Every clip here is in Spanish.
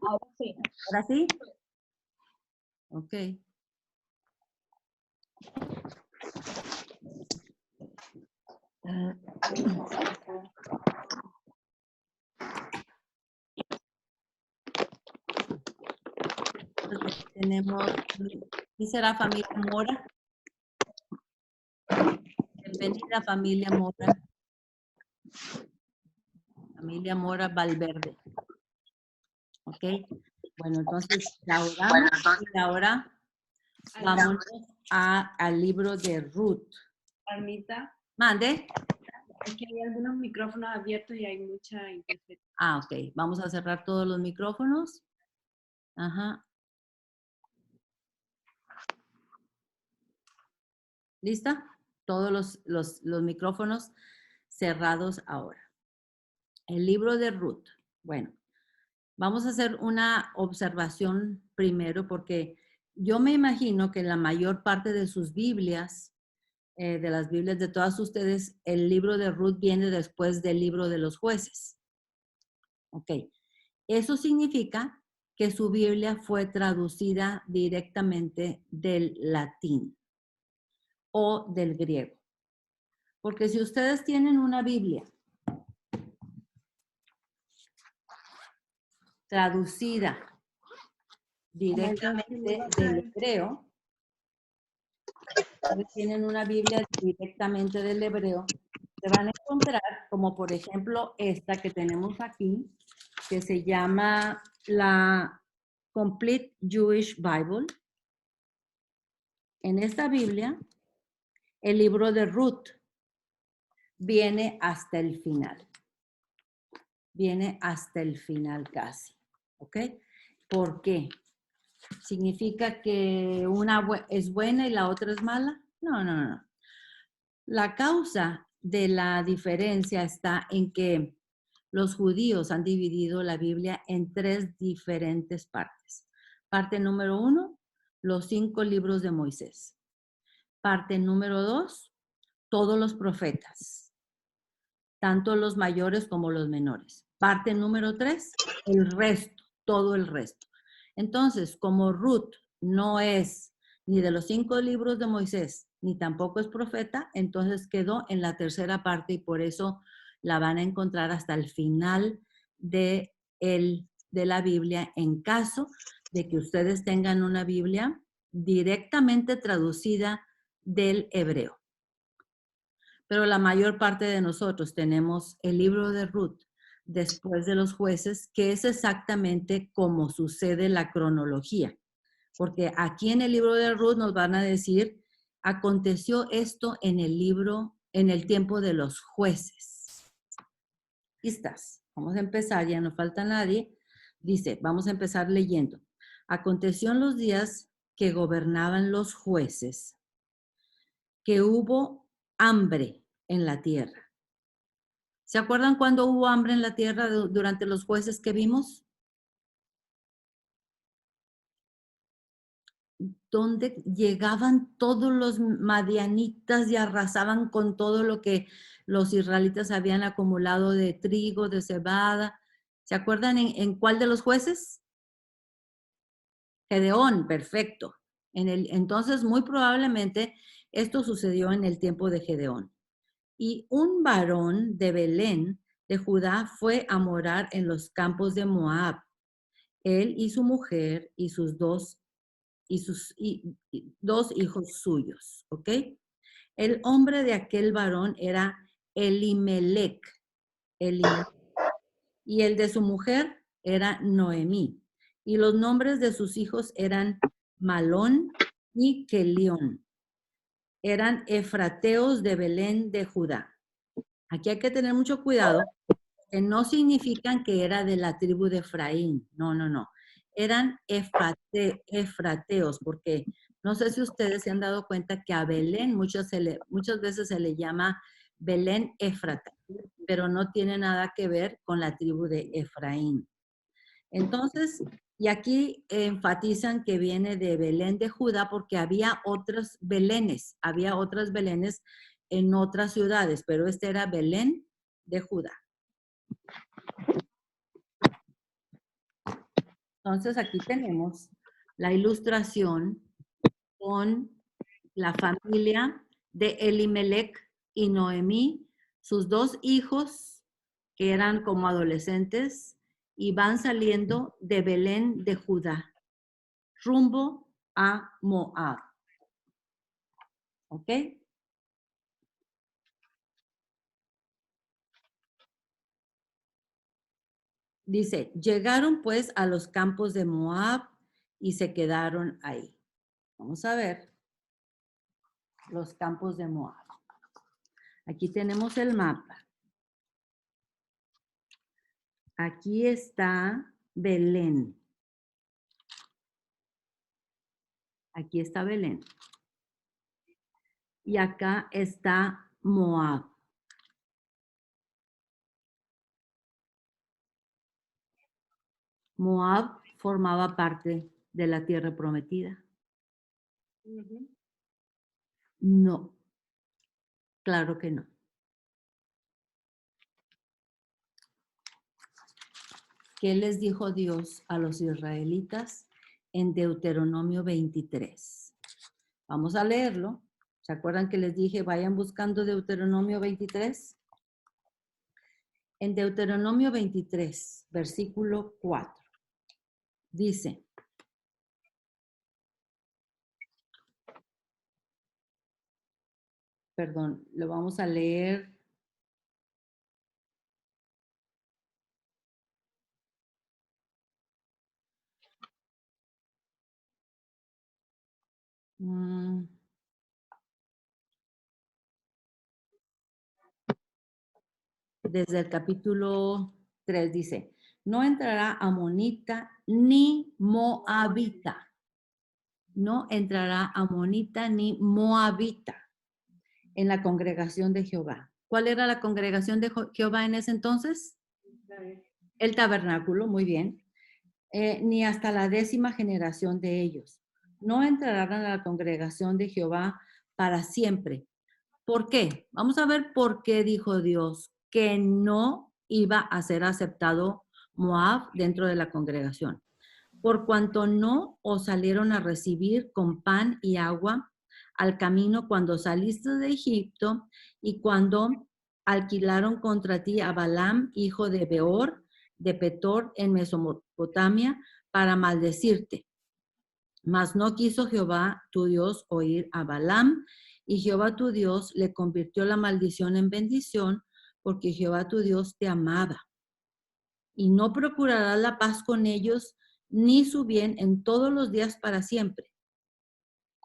Ahora sí. ¿Ahora sí? Ok. Entonces, tenemos, ¿y será familia Mora? Bienvenida familia Mora. Familia Mora Valverde. Ok. Bueno, entonces la oramos y ahora vámonos al libro de Ruth. Armita, Mande. es que hay algunos micrófonos abiertos y hay mucha interferencia. Ah, ok. Vamos a cerrar todos los micrófonos. Ajá. ¿Lista? Todos los micrófonos cerrados ahora. El libro de Ruth. Bueno, vamos a hacer una observación primero porque yo me imagino que la mayor parte de sus Biblias, de las Biblias de todas ustedes, el libro de Ruth viene después del libro de los jueces. Ok. Eso significa que su Biblia fue traducida directamente del latín o del griego. Porque si ustedes tienen una Biblia traducida directamente del hebreo, tienen una Biblia directamente del hebreo, se van a encontrar como por ejemplo esta que tenemos aquí, que se llama la Complete Jewish Bible. En esta Biblia, el libro de Ruth viene hasta el final. Viene hasta el final casi. ¿Ok? ¿Por qué? ¿Significa que una es buena y la otra es mala? No, no, no. La causa de la diferencia está en que los judíos han dividido la Biblia en 3 diferentes partes. Parte número 1, los 5 libros de Moisés. Parte número 2, todos los profetas, tanto los mayores como los menores. Parte número 3, el resto, todo el resto. Entonces, como Ruth no es ni de los 5 libros de Moisés, ni tampoco es profeta, entonces quedó en la tercera parte y por eso la van a encontrar hasta el final de la Biblia en caso de que ustedes tengan una Biblia directamente traducida del hebreo. Pero la mayor parte de nosotros tenemos el libro de Ruth después de los jueces, que es exactamente como sucede la cronología. Porque aquí en el libro de Ruth nos van a decir, aconteció esto en el libro, en el tiempo de los jueces. ¿Listas? Vamos a empezar, ya no falta nadie. Dice, vamos a empezar leyendo. Aconteció en los días que gobernaban los jueces, que hubo hambre en la tierra. ¿Se acuerdan cuando hubo hambre en la tierra durante los jueces que vimos? Donde llegaban todos los madianitas y arrasaban con todo lo que los israelitas habían acumulado de trigo, de cebada. ¿Se acuerdan en cuál de los jueces? Gedeón, perfecto. Entonces, muy probablemente esto sucedió en el tiempo de Gedeón. Y un varón de Belén, de Judá, fue a morar en los campos de Moab. Él y su mujer y sus dos hijos suyos, ¿ok? El hombre de aquel varón era Elimelech, y el de su mujer era Noemí. Y los nombres de sus hijos eran Malón y Kelión. Eran efrateos de Belén de Judá. Aquí hay que tener mucho cuidado, que no significan que era de la tribu de Efraín. No, no, no. Eran efrateos, porque no sé si ustedes se han dado cuenta que a Belén muchas veces se le llama Belén Éfrata, pero no tiene nada que ver con la tribu de Efraín. Entonces, y aquí enfatizan que viene de Belén de Judá porque había otras Belénes en otras ciudades, pero este era Belén de Judá. Entonces aquí tenemos la ilustración con la familia de Elimelech y Noemí, sus dos hijos que eran como adolescentes y van saliendo de Belén de Judá, rumbo a Moab. ¿Ok? Dice, llegaron pues a los campos de Moab y se quedaron ahí. Vamos a ver los campos de Moab. Aquí tenemos el mapa. Aquí está Belén. Aquí está Belén. Y acá está Moab. Moab formaba parte de la tierra prometida. No, claro que no. ¿Qué les dijo Dios a los israelitas en Deuteronomio 23? Vamos a leerlo. ¿Se acuerdan que les dije vayan buscando Deuteronomio 23? En Deuteronomio 23, versículo 4, dice, perdón, lo vamos a leer. Desde el capítulo 3 dice, no entrará amonita ni moabita. No entrará amonita ni moabita en la congregación de Jehová. ¿Cuál era la congregación de Jehová en ese entonces? El tabernáculo, muy bien. Ni hasta la 10ª generación de ellos. No entrarán a la congregación de Jehová para siempre. ¿Por qué? Vamos a ver por qué dijo Dios que no iba a ser aceptado Moab dentro de la congregación. Por cuanto no os salieron a recibir con pan y agua al camino cuando saliste de Egipto y cuando alquilaron contra ti a Balaam, hijo de Beor, de Petor en Mesopotamia, para maldecirte. Mas no quiso Jehová tu Dios oír a Balaam, y Jehová tu Dios le convirtió la maldición en bendición, porque Jehová tu Dios te amaba. Y no procurarás la paz con ellos, ni su bien en todos los días para siempre.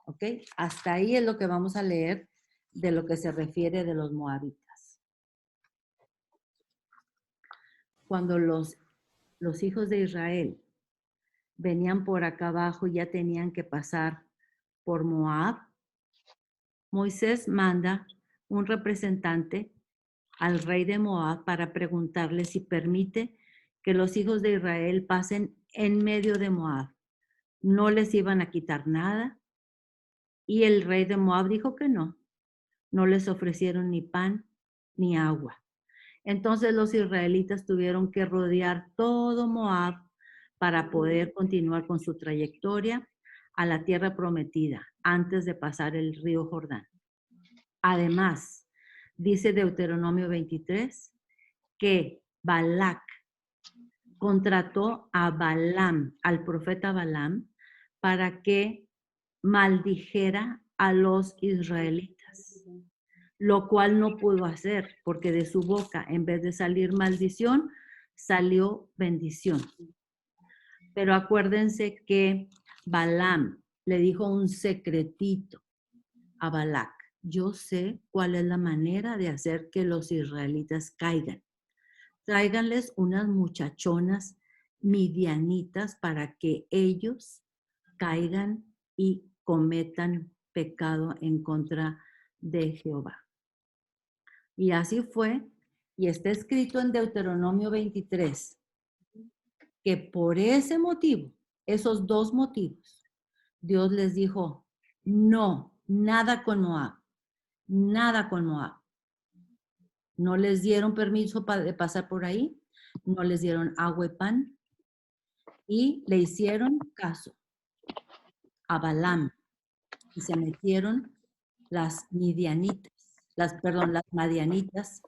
¿Ok? Hasta ahí es lo que vamos a leer de lo que se refiere de los moabitas. Cuando los hijos de Israel venían por acá abajo, ya tenían que pasar por Moab. Moisés manda un representante al rey de Moab para preguntarle si permite que los hijos de Israel pasen en medio de Moab. No les iban a quitar nada. Y el rey de Moab dijo que no. No les ofrecieron ni pan ni agua. Entonces los israelitas tuvieron que rodear todo Moab para poder continuar con su trayectoria a la tierra prometida antes de pasar el río Jordán. Además, dice Deuteronomio 23 que Balac contrató a Balaam, al profeta Balaam, para que maldijera a los israelitas, lo cual no pudo hacer, porque de su boca, en vez de salir maldición, salió bendición. Pero acuérdense que Balaam le dijo un secretito a Balac. Yo sé cuál es la manera de hacer que los israelitas caigan. Tráiganles unas muchachonas midianitas para que ellos caigan y cometan pecado en contra de Jehová. Y así fue, y está escrito en Deuteronomio 23, que por ese motivo, esos dos motivos, Dios les dijo, no, nada con Moab, nada con Moab. No les dieron permiso de pasar por ahí, no les dieron agua y pan, y le hicieron caso a Balaam y se metieron las midianitas, las madianitas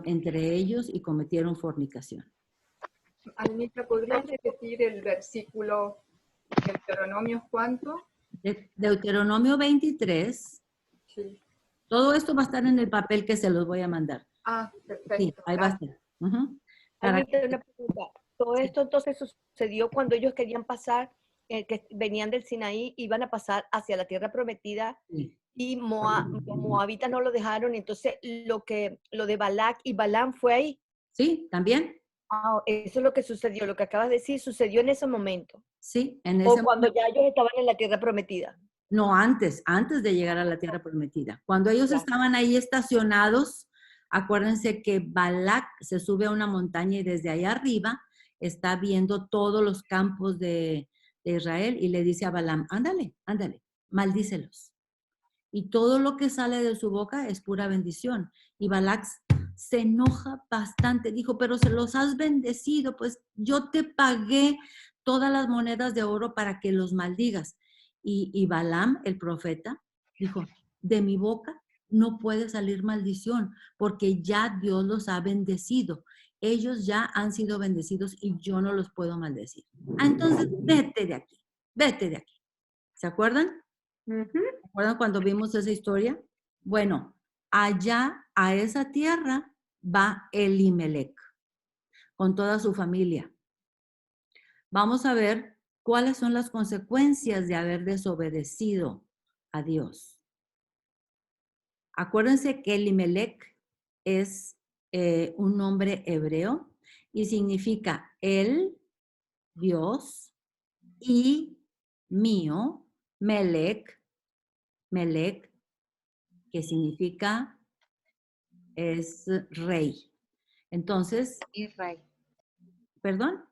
entre ellos y cometieron fornicación. Anita, ¿podrías repetir el versículo de Deuteronomio cuánto? Deuteronomio 23. Sí. Todo esto va a estar en el papel que se los voy a mandar. Ah, perfecto. Sí, ahí va a estar. Anita, una pregunta. Todo esto entonces sucedió cuando ellos querían pasar, que venían del Sinaí, iban a pasar hacia la tierra prometida Sí. y los moabitas no lo dejaron. Entonces, lo de Balac y Balaam fue ahí. Sí, también. Ah, eso es lo que sucedió. Lo que acabas de decir sucedió en ese momento. Sí, en O ese cuando ya ellos estaban en la tierra prometida. No, antes de llegar a la tierra prometida. Cuando ellos Ya. estaban ahí estacionados, acuérdense que Balac se sube a una montaña y desde ahí arriba está viendo todos los campos de Israel y le dice a Balaam, ándale, ándale, maldícelos. Y todo lo que sale de su boca es pura bendición. Y Balac se enoja bastante, dijo, pero se los has bendecido, pues yo te pagué todas las monedas de oro para que los maldigas. Y Balaam, el profeta, dijo, de mi boca no puede salir maldición, porque ya Dios los ha bendecido. Ellos ya han sido bendecidos y yo no los puedo maldecir. Entonces, vete de aquí, vete de aquí. ¿Se acuerdan? ¿Se acuerdan cuando vimos esa historia? Bueno, allá a esa tierra va Elimelec con toda su familia. Vamos a ver cuáles son las consecuencias de haber desobedecido a Dios. Acuérdense que Elimelec es un nombre hebreo y significa el, Dios, y mío, Melec, que significa es rey. Entonces, Mi rey. ¿perdón?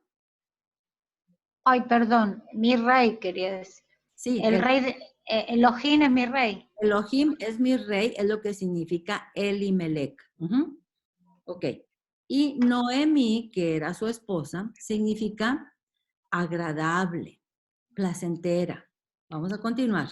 Ay, perdón, mi rey quería decir. Sí, El rey de Elohim es mi rey. Elohim es mi rey, es lo que significa Elimelec. Ok. Y Noemí, que era su esposa, significa agradable, placentera. Vamos a continuar.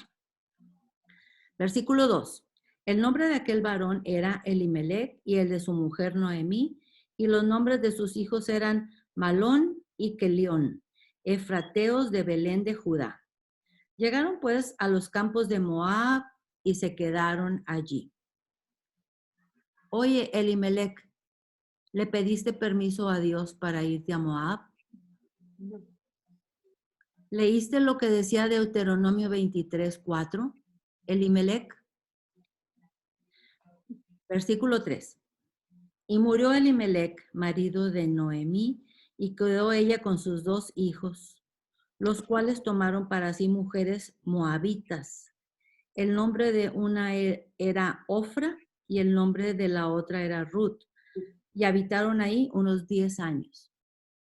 Versículo 2. El nombre de aquel varón era Elimelec y el de su mujer Noemí, y los nombres de sus hijos eran Malón y Kelión, efrateos de Belén de Judá. Llegaron pues a los campos de Moab y se quedaron allí. Oye, Elimelec, ¿le pediste permiso a Dios para irte a Moab? ¿Leíste lo que decía Deuteronomio 23:4? Elimelec. Versículo 3. Y murió Elimelec, marido de Noemí, y quedó ella con sus 2 hijos, los cuales tomaron para sí mujeres moabitas. El nombre de una era Ofra y el nombre de la otra era Ruth. Y habitaron ahí unos 10 años.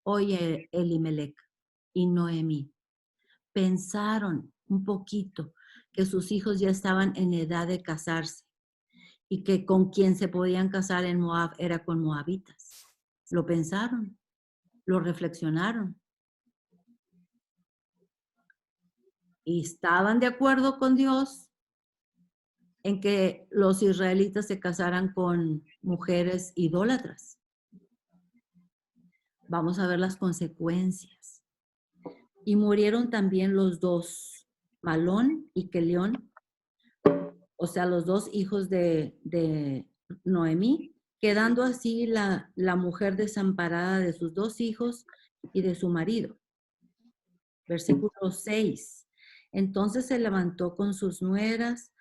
Oye, Elimelec y Noemí pensaron un poquito que sus hijos ya estaban en edad de casarse y que con quien se podían casar en Moab era con moabitas. Lo pensaron, lo reflexionaron. Y estaban de acuerdo con Dios en que los israelitas se casaran con mujeres idólatras. Vamos a ver las consecuencias. Y murieron también los 2, Malón y Kelión, o sea, los 2 hijos de Noemí, quedando así la mujer desamparada de sus 2 hijos y de su marido. Versículo 6. Entonces se levantó con sus nueras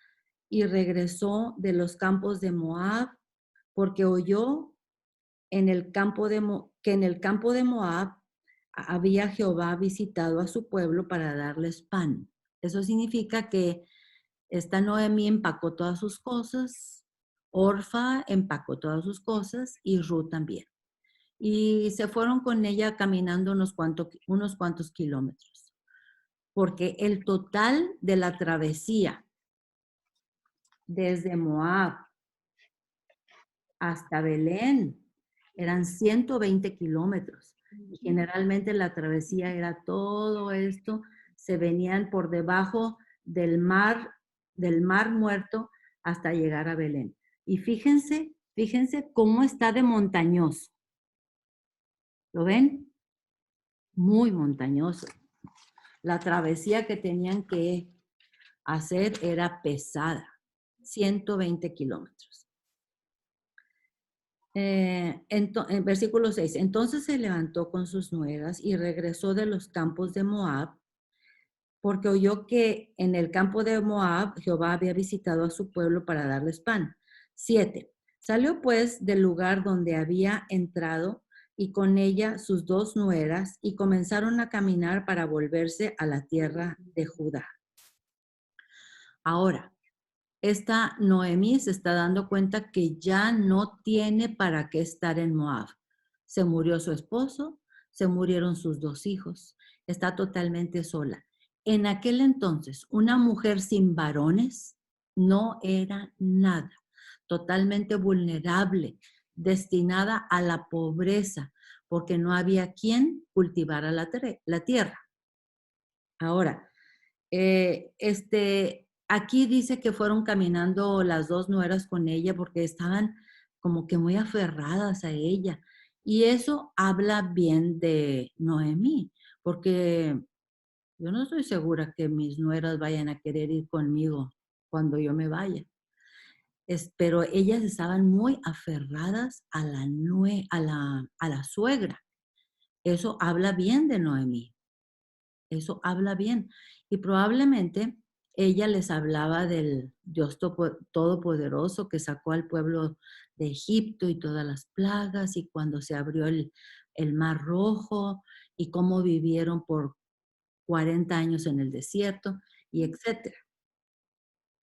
y regresó de los campos de Moab, porque oyó que en el campo de Moab había Jehová visitado a su pueblo para darles pan. Eso significa que esta Noemí empacó todas sus cosas, Orfa empacó todas sus cosas y Ruth también. Y se fueron con ella caminando unos cuantos kilómetros, porque el total de la travesía desde Moab hasta Belén eran 120 kilómetros. Y generalmente la travesía era todo esto, se venían por debajo del mar Muerto hasta llegar a Belén. Y fíjense cómo está de montañoso. ¿Lo ven? Muy montañoso. La travesía que tenían que hacer era pesada, 120 kilómetros. En versículo 6, entonces se levantó con sus nueras y regresó de los campos de Moab, porque oyó que en el campo de Moab Jehová había visitado a su pueblo para darles pan. 7, salió pues del lugar donde había entrado y con ella sus 2 nueras y comenzaron a caminar para volverse a la tierra de Judá. Ahora, esta Noemí se está dando cuenta que ya no tiene para qué estar en Moab. Se murió su esposo, se murieron sus 2 hijos, está totalmente sola. En aquel entonces, una mujer sin varones no era nada, totalmente vulnerable, destinada a la pobreza, porque no había quien cultivara la tierra. Ahora, aquí dice que fueron caminando las 2 nueras con ella porque estaban como que muy aferradas a ella. Y eso habla bien de Noemí, porque yo no estoy segura que mis nueras vayan a querer ir conmigo cuando yo me vaya. Pero ellas estaban muy aferradas a la suegra. Eso habla bien de Noemí. Eso habla bien. Y probablemente ella les hablaba del Dios Todopoderoso que sacó al pueblo de Egipto y todas las plagas y cuando se abrió el Mar Rojo y cómo vivieron por 40 años en el desierto y etcétera.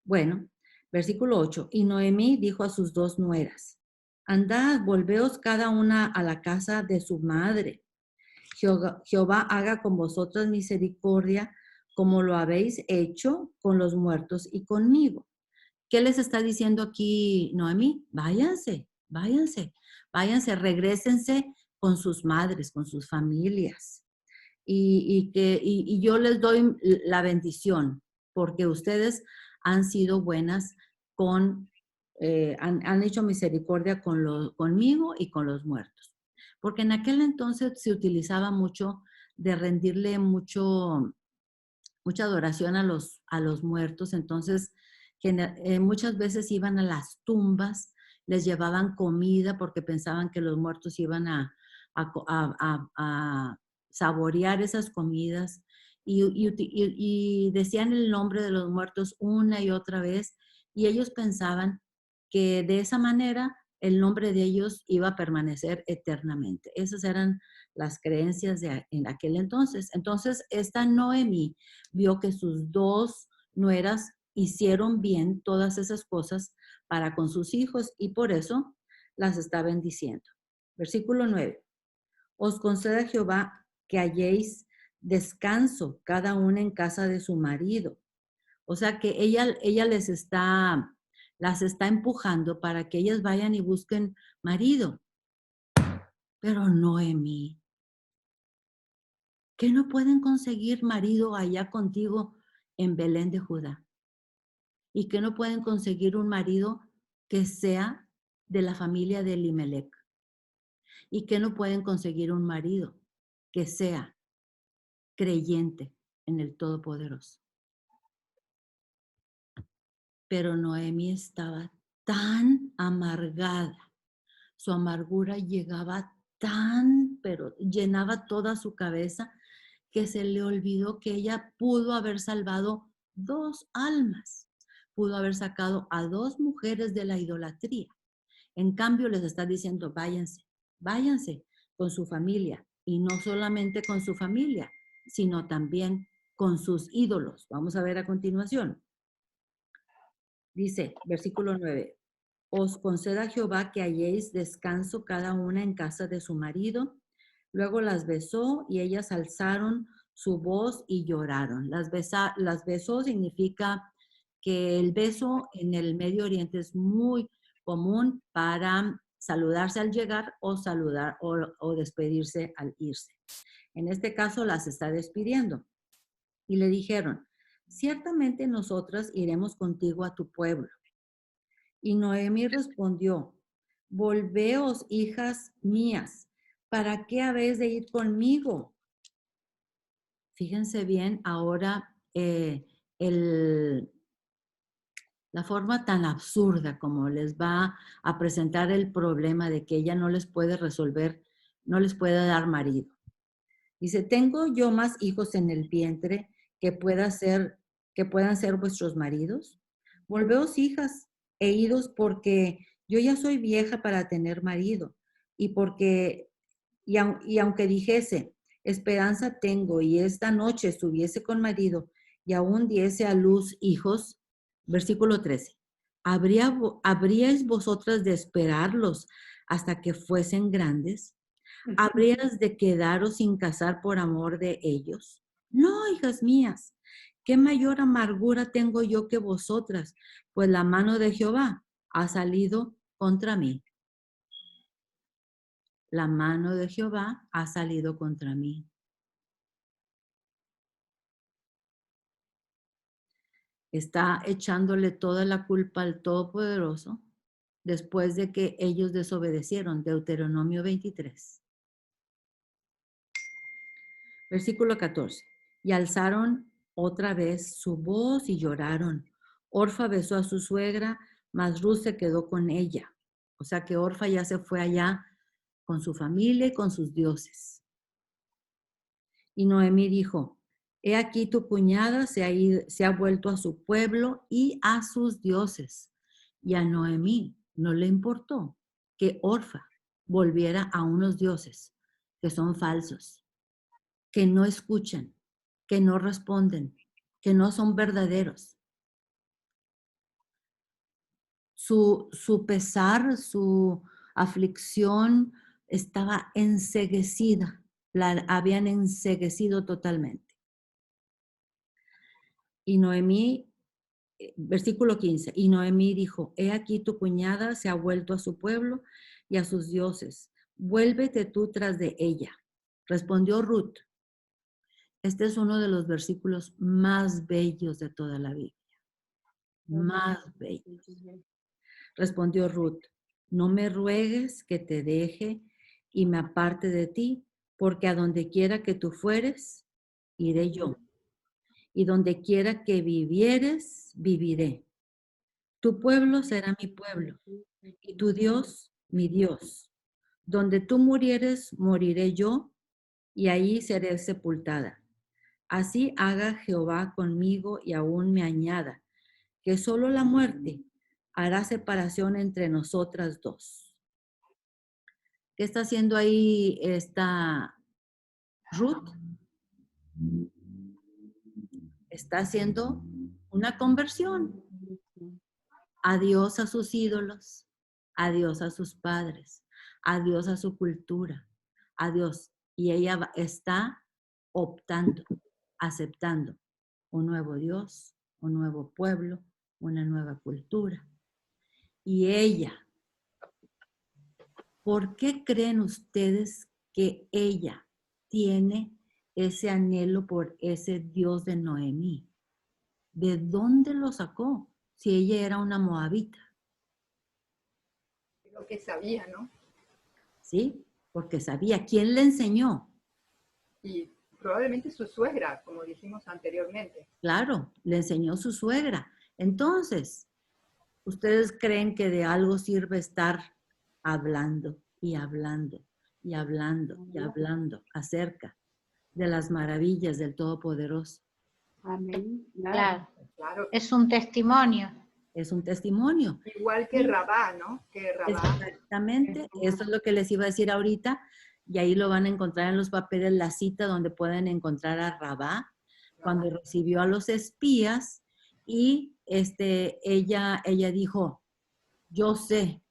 Bueno, versículo 8. Y Noemí dijo a sus 2 nueras, andad, volveos cada una a la casa de su madre. Jehová haga con vosotras misericordia como lo habéis hecho con los muertos y conmigo. ¿Qué les está diciendo aquí Noemí? Váyanse, regrésense con sus madres, con sus familias. Y yo les doy la bendición porque ustedes han sido buenas han hecho misericordia conmigo y con los muertos. Porque en aquel entonces se utilizaba mucho de rendirle mucha adoración a los muertos. Entonces, muchas veces iban a las tumbas, les llevaban comida porque pensaban que los muertos iban a saborear esas comidas y decían el nombre de los muertos una y otra vez y ellos pensaban que de esa manera el nombre de ellos iba a permanecer eternamente. Esas eran las creencias en aquel entonces. Entonces, esta Noemí vio que sus 2 nueras hicieron bien todas esas cosas para con sus hijos y por eso las está bendiciendo. Versículo 9. Os conceda Jehová que halléis descanso cada una en casa de su marido. O sea que ella las está empujando para que ellas vayan y busquen marido. Pero Noemí, ¿que no pueden conseguir marido allá contigo en Belén de Judá? Y que no pueden conseguir un marido que sea de la familia de Elimelech. Y que no pueden conseguir un marido que sea creyente en el Todopoderoso. Pero Noemí estaba tan amargada, su amargura pero llenaba toda su cabeza, que se le olvidó que ella pudo haber salvado 2 almas, pudo haber sacado a 2 mujeres de la idolatría. En cambio, les está diciendo, váyanse con su familia, y no solamente con su familia, sino también con sus ídolos. Vamos a ver a continuación. Dice, versículo 9, os conceda Jehová que halléis descanso cada una en casa de su marido. Luego las besó y ellas alzaron su voz y lloraron. Las besó significa que el beso en el Medio Oriente es muy común para saludarse al llegar o saludar o despedirse al irse. En este caso las está despidiendo. Y le dijeron, ciertamente nosotras iremos contigo a tu pueblo. Y Noemi respondió, volveos, hijas mías, ¿para qué habéis de ir conmigo? Fíjense bien ahora la forma tan absurda como les va a presentar el problema de que ella no les puede resolver, no les puede dar marido. Dice, ¿tengo yo más hijos en el vientre que puedan ser vuestros maridos? Volveos, hijas, e idos, porque yo ya soy vieja para tener marido, y aunque dijese, esperanza tengo, y esta noche estuviese con marido, y aún diese a luz hijos, versículo 13, ¿habríais vosotras de esperarlos hasta que fuesen grandes? ¿Habrías de quedaros sin casar por amor de ellos? No, hijas mías, ¿qué mayor amargura tengo yo que vosotras? Pues la mano de Jehová ha salido contra mí. La mano de Jehová ha salido contra mí. Está echándole toda la culpa al Todopoderoso después de que ellos desobedecieron. Deuteronomio 23. Versículo 14. Y alzaron otra vez su voz y lloraron. Orfa besó a su suegra, mas Ruth se quedó con ella. O sea que Orfa ya se fue allá con su familia y con sus dioses. Y Noemí dijo, he aquí tu cuñada se ha vuelto a su pueblo y a sus dioses. Y a Noemí no le importó que Orfa volviera a unos dioses que son falsos, que no escuchan, que no responden, que no son verdaderos. Su pesar, su aflicción estaba enceguecida, la habían enceguecido totalmente. Y Noemí, versículo 15, y Noemí dijo, he aquí tu cuñada se ha vuelto a su pueblo y a sus dioses, vuélvete tú tras de ella. Respondió Ruth. Este es uno de los versículos más bellos de toda la Biblia. Más bellos. Respondió Ruth, no me ruegues que te deje y me aparte de ti, porque a donde quiera que tú fueres, iré yo. Y donde quiera que vivieres, viviré. Tu pueblo será mi pueblo, y tu Dios, mi Dios. Donde tú murieres, moriré yo, y ahí seré sepultada. Así haga Jehová conmigo y aún me añada, que solo la muerte hará separación entre nosotras dos. ¿Qué está haciendo ahí esta Ruth? Está haciendo una conversión. Adiós a sus ídolos, adiós a sus padres, adiós a su cultura, adiós. Y ella está optando, aceptando un nuevo Dios, un nuevo pueblo, una nueva cultura. Y ella, ¿por qué creen ustedes que ella tiene ese anhelo por ese Dios de Noemí? ¿De dónde lo sacó? Si ella era una moabita. Lo que sabía, ¿no? ¿Sí? Porque sabía. ¿Quién le enseñó? Y probablemente su suegra, como dijimos anteriormente. Claro, le enseñó su suegra. Entonces, ¿ustedes creen que de algo sirve estar hablando y hablando y hablando y hablando acerca de las maravillas del Todopoderoso? Amén. Claro, Claro. es un testimonio. Es un testimonio. Igual que Rabá, ¿no? Que Rabá. Exactamente, eso es lo que les iba a decir ahorita, y ahí lo van a encontrar en los papeles, la cita donde pueden encontrar a Rabá, cuando recibió a los espías, y ella dijo, yo sé,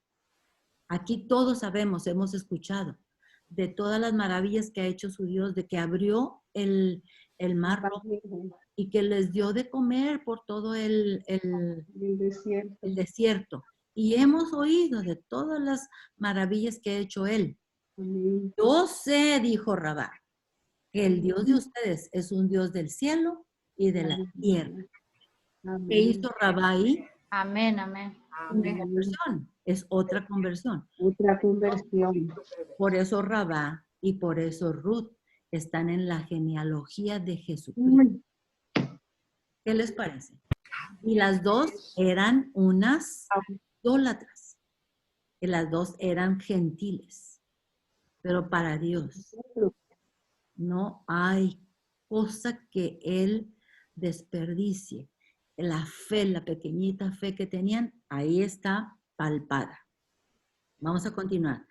aquí todos sabemos, hemos escuchado de todas las maravillas que ha hecho su Dios, de que abrió el mar rojo y que les dio de comer por todo el desierto. y hemos oído de todas las maravillas que ha hecho él. Amén. Yo sé, dijo Rabá, que el Dios de ustedes es un Dios del cielo y de la tierra. ¿Qué Amén. hizo Rabá ahí? Amén, amén. Una Amén. conversión. Es otra conversión. Otra conversión. Por eso Rabá y por eso Ruth están en la genealogía de Jesucristo. Uy, ¿Qué les parece? Y las dos eran unas idólatras. Y las dos eran gentiles. Pero para Dios no hay cosa que Él desperdicie. La fe, la pequeñita fe que tenían, ahí está palpada. Vamos a continuar.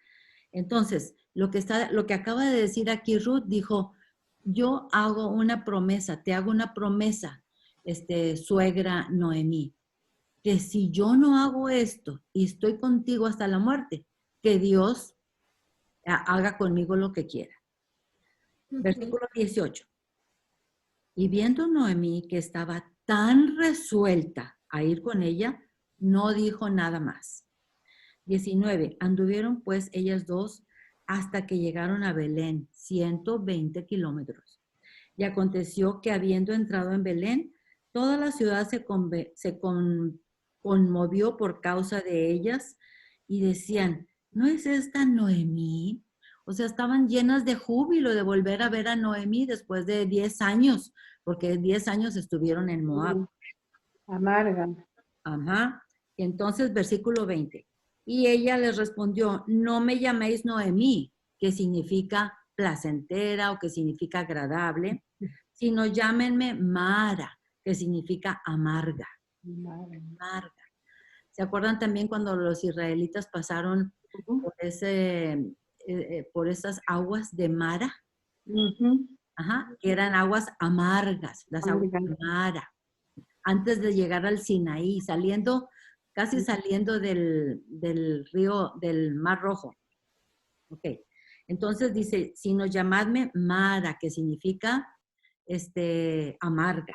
Entonces, lo que acaba de decir aquí Ruth dijo, yo hago una promesa, te hago una promesa, suegra Noemí, que si yo no hago esto y estoy contigo hasta la muerte, que Dios haga conmigo lo que quiera. Versículo 18. Y viendo Noemí que estaba tan resuelta a ir con ella, no dijo nada más. 19. Anduvieron pues ellas dos hasta que llegaron a Belén, 120 kilómetros. Y aconteció que habiendo entrado en Belén, toda la ciudad se conmovió por causa de ellas y decían, ¿no es esta Noemí? O sea, estaban llenas de júbilo de volver a ver a Noemí después de 10 años, porque 10 años estuvieron en Moab. amarga. Ajá. Entonces, versículo 20. Y ella les respondió, no me llaméis Noemí, que significa placentera o que significa agradable, sino llámenme Mara, que significa amarga. Amarga. ¿Se acuerdan también cuando los israelitas pasaron por esas aguas de Mara? Ajá, que eran aguas amargas, las aguas de Mara. Antes de llegar al Sinaí, casi saliendo del río, del Mar Rojo. Ok, entonces dice, sino llamadme Mara, que significa amarga,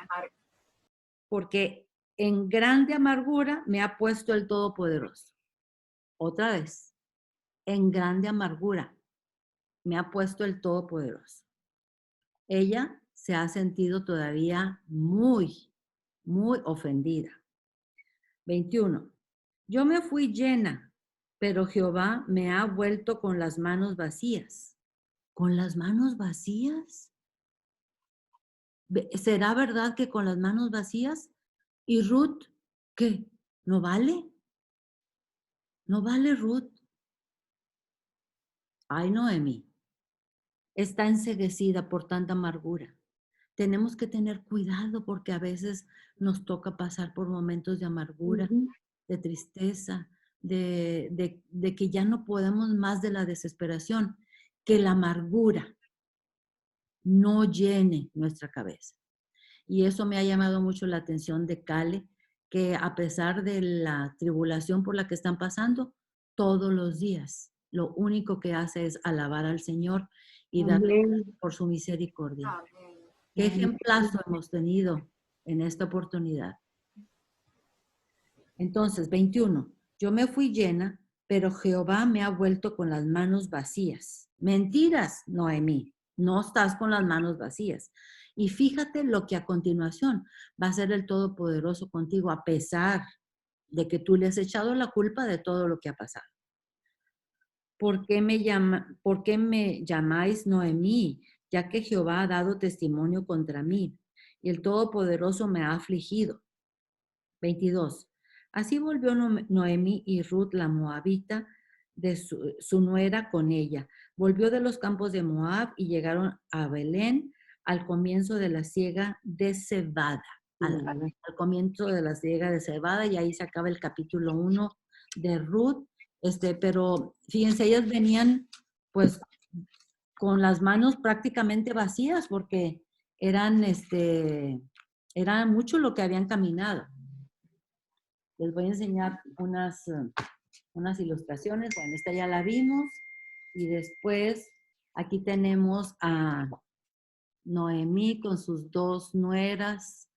porque en grande amargura me ha puesto el Todopoderoso. Otra vez, en grande amargura me ha puesto el Todopoderoso. Ella se ha sentido todavía muy, muy ofendida. 21. Yo me fui llena, pero Jehová me ha vuelto con las manos vacías. ¿Con las manos vacías? ¿Será verdad que con las manos vacías? ¿Y Ruth qué? ¿No vale? ¿No vale Ruth? Ay, Noemí, está enceguecida por tanta amargura. Tenemos que tener cuidado porque a veces nos toca pasar por momentos de amargura, de tristeza, de que ya no podemos más de la desesperación, que la amargura no llene nuestra cabeza. Y eso me ha llamado mucho la atención de Cale, que a pesar de la tribulación por la que están pasando, todos los días lo único que hace es alabar al Señor y darle gracias por su misericordia. Amén. ¿Qué ejemplazo hemos tenido en esta oportunidad? Entonces, 21. Yo me fui llena, pero Jehová me ha vuelto con las manos vacías. Mentiras, Noemí. No estás con las manos vacías. Y fíjate lo que a continuación va a ser el Todopoderoso contigo, a pesar de que tú le has echado la culpa de todo lo que ha pasado. ¿Por qué me llamáis Noemí? Ya que Jehová ha dado testimonio contra mí y el Todopoderoso me ha afligido. 22. Así volvió Noemí y Ruth la moabita de su nuera con ella. Volvió de los campos de Moab y llegaron a Belén al comienzo de la siega de cebada. Al comienzo de la siega de cebada, y ahí se acaba el capítulo 1 de Ruth. Pero fíjense, ellas venían pues con las manos prácticamente vacías porque era mucho lo que habían caminado. Les voy a enseñar unas ilustraciones. Bueno, esta ya la vimos. Y después aquí tenemos a Noemí con sus dos nueras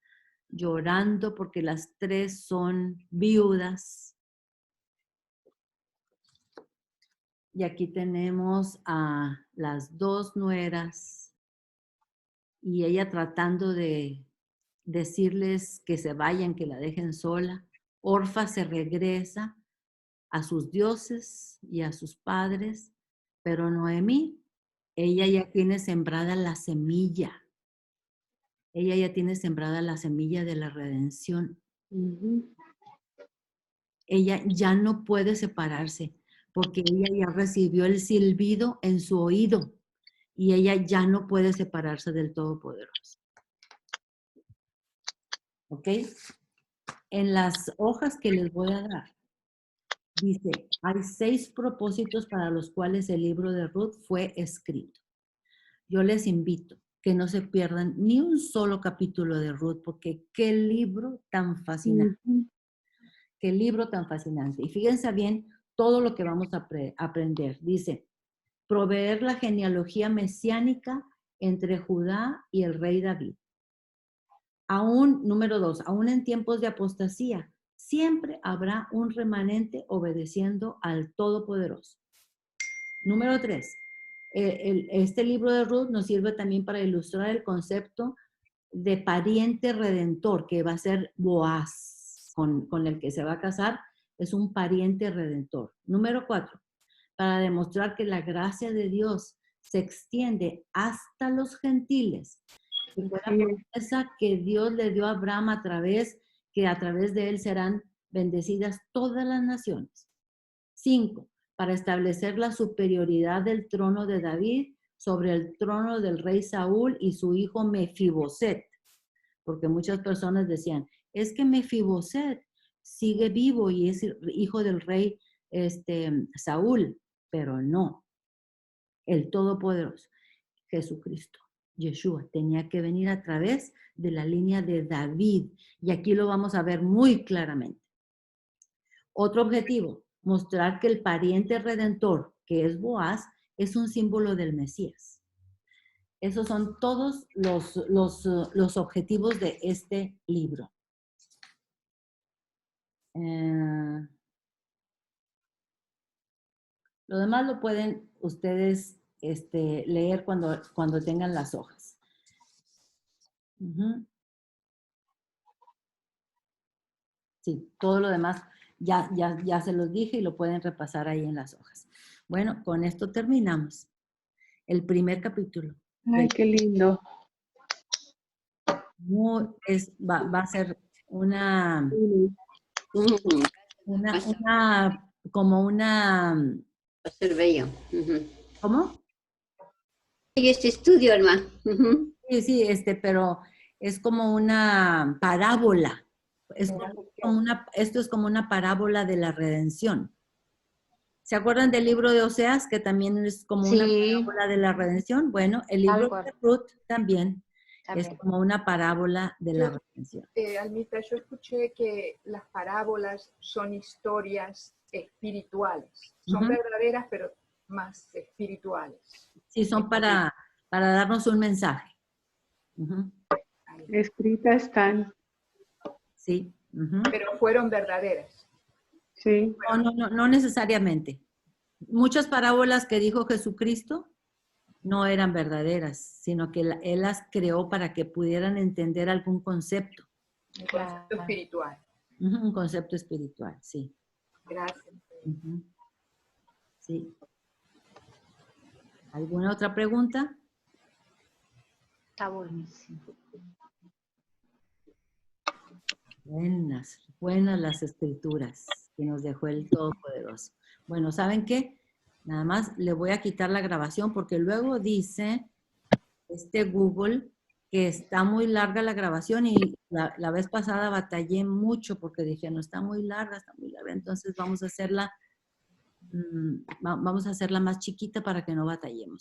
llorando porque las tres son viudas. Y aquí tenemos a las dos nueras y ella tratando de decirles que se vayan, que la dejen sola. Orfa se regresa a sus dioses y a sus padres, pero Noemí, ella ya tiene sembrada la semilla. Ella ya tiene sembrada la semilla de la redención. Ella ya no puede separarse porque ella ya recibió el silbido en su oído y ella ya no puede separarse del Todopoderoso. ¿Ok? En las hojas que les voy a dar, dice, hay 6 propósitos para los cuales el libro de Ruth fue escrito. Yo les invito que no se pierdan ni un solo capítulo de Ruth, porque qué libro tan fascinante. Qué libro tan fascinante. Y fíjense bien todo lo que vamos a aprender. Dice, proveer la genealogía mesiánica entre Judá y el rey David. Aún, número 2, aún en tiempos de apostasía, siempre habrá un remanente obedeciendo al Todopoderoso. Número 3, este libro de Ruth nos sirve también para ilustrar el concepto de pariente redentor, que va a ser Boaz, con el que se va a casar, es un pariente redentor. Número 4, para demostrar que la gracia de Dios se extiende hasta los gentiles. Y fue la promesa que Dios le dio a Abraham que a través de él serán bendecidas todas las naciones. 5, para establecer la superioridad del trono de David sobre el trono del rey Saúl y su hijo Mefiboset. Porque muchas personas decían, es que Mefiboset sigue vivo y es hijo del rey Saúl, pero no. El Todopoderoso, Jesucristo, Yeshua, tenía que venir a través de la línea de David. Y aquí lo vamos a ver muy claramente. Otro objetivo, mostrar que el pariente redentor, que es Boaz, es un símbolo del Mesías. Esos son todos los objetivos de este libro. Lo demás lo pueden ustedes leer cuando tengan las hojas. Sí, todo lo demás ya se los dije y lo pueden repasar ahí en las hojas. Bueno, con esto terminamos. El primer capítulo. Ay, qué lindo. Va a ser una como una... Va a ser bello. ¿Cómo? Y este estudio, hermano. Sí, pero es como una parábola. Esto es como una parábola de la redención. ¿Se acuerdan del libro de Oseas, que también es como una parábola de la redención? Bueno, el libro de Ruth también es como una parábola de la redención. Almita, yo escuché que las parábolas son historias espirituales. Son verdaderas, pero más espirituales. Sí, son para darnos un mensaje. Escritas están. Sí. Pero fueron verdaderas. Sí. No necesariamente. Muchas parábolas que dijo Jesucristo no eran verdaderas, sino que Él las creó para que pudieran entender algún concepto. Un concepto espiritual. Un concepto espiritual, sí. Gracias. Sí. ¿Alguna otra pregunta? Está buenísimo. Buenas las escrituras que nos dejó el Todopoderoso. Bueno, ¿saben qué? Nada más le voy a quitar la grabación porque luego dice Google que está muy larga la grabación y la vez pasada batallé mucho porque dije, no, está muy larga, entonces vamos a hacerla más chiquita para que no batallemos.